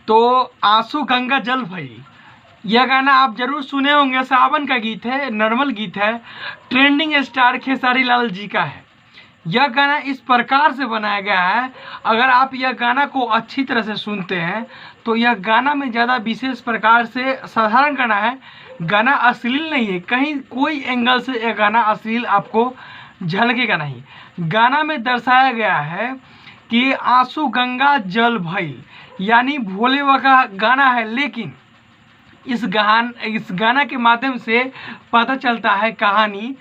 तो आंसू गंगा जल भई, यह गाना आप जरूर सुने होंगे। सावन का गीत है, नॉर्मल गीत है, ट्रेंडिंग स्टार खेसारी लाल जी का है। यह गाना इस प्रकार से बनाया गया है, अगर आप यह गाना को अच्छी तरह से सुनते हैं तो यह गाना में ज़्यादा विशेष प्रकार से साधारण गाना है, गाना अश्लील नहीं है, कहीं कोई एंगल से यह गाना अश्लील आपको झलकेगा नहीं। गाना में दर्शाया गया है कि आंसू गंगा जल भइल, यानी भोले बाबा का गाना है, लेकिन इस गाना के माध्यम से पता चलता है कहानी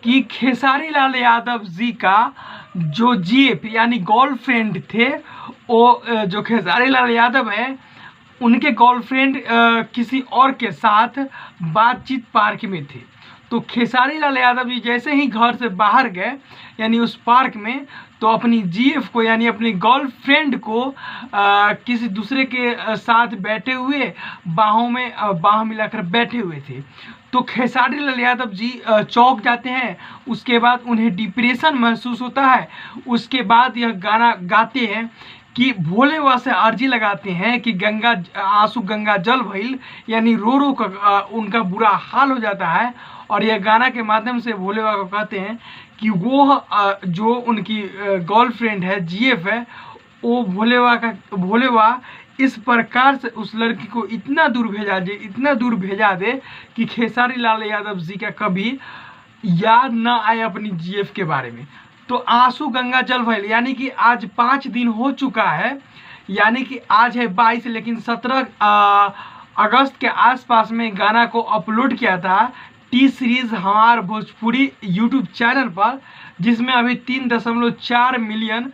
कि खेसारी लाल यादव जी का जो जीएफ यानी गर्लफ्रेंड थे, वो जो खेसारी लाल यादव है उनके गर्लफ्रेंड किसी और के साथ बातचीत पार्क में थे। तो खेसारी लाल यादव जी जैसे ही घर से बाहर गए यानी उस पार्क में, तो अपनी जीएफ को यानी अपनी गर्लफ्रेंड को किसी दूसरे के साथ बैठे हुए बाहों में बाह मिलाकर बैठे हुए थे। तो खेसारी लाल यादव जी चौंक जाते हैं, उसके बाद उन्हें डिप्रेशन महसूस होता है। उसके बाद यह गाना गाते हैं कि भोले बाबा से अर्जी लगाते हैं कि गंगा आंसू गंगा जल भइल, यानी रो रो का उनका बुरा हाल हो जाता है। और यह गाना के माध्यम से भोले बाबा को कहते हैं कि वो जो उनकी गर्लफ्रेंड है, जीएफ है, वो भोले बाबा इस प्रकार से उस लड़की को इतना दूर भेजा दे कि खेसारी लाल यादव जी का कभी याद ना आए अपनी जीएफ के बारे में। तो आंसू गंगा जल भइल यानी कि आज 5 दिन हो चुका है, यानी कि आज है 22, लेकिन 17 अगस्त के आसपास में गाना को अपलोड किया था टी सीरीज हमार भोजपुरी यूट्यूब चैनल पर, जिसमें अभी 3.4 मिलियन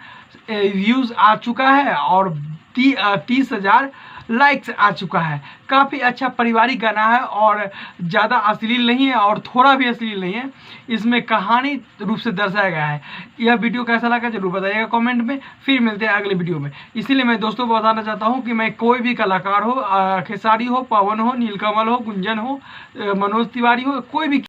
व्यूज़ आ चुका है और 30,000 लाइक्स आ चुका है। काफ़ी अच्छा पारिवारिक गाना है और ज़्यादा अश्लील नहीं है और थोड़ा भी अश्लील नहीं है, इसमें कहानी रूप से दर्शाया गया है। यह वीडियो कैसा लगा जरूर बताइएगा कमेंट में। फिर मिलते हैं अगले वीडियो में। इसीलिए मैं दोस्तों को बताना चाहता हूं कि मैं कोई भी कलाकार हो, खेसारी हो, पवन हो, नीलकमल हो, गुंजन हो, मनोज तिवारी हो, कोई भी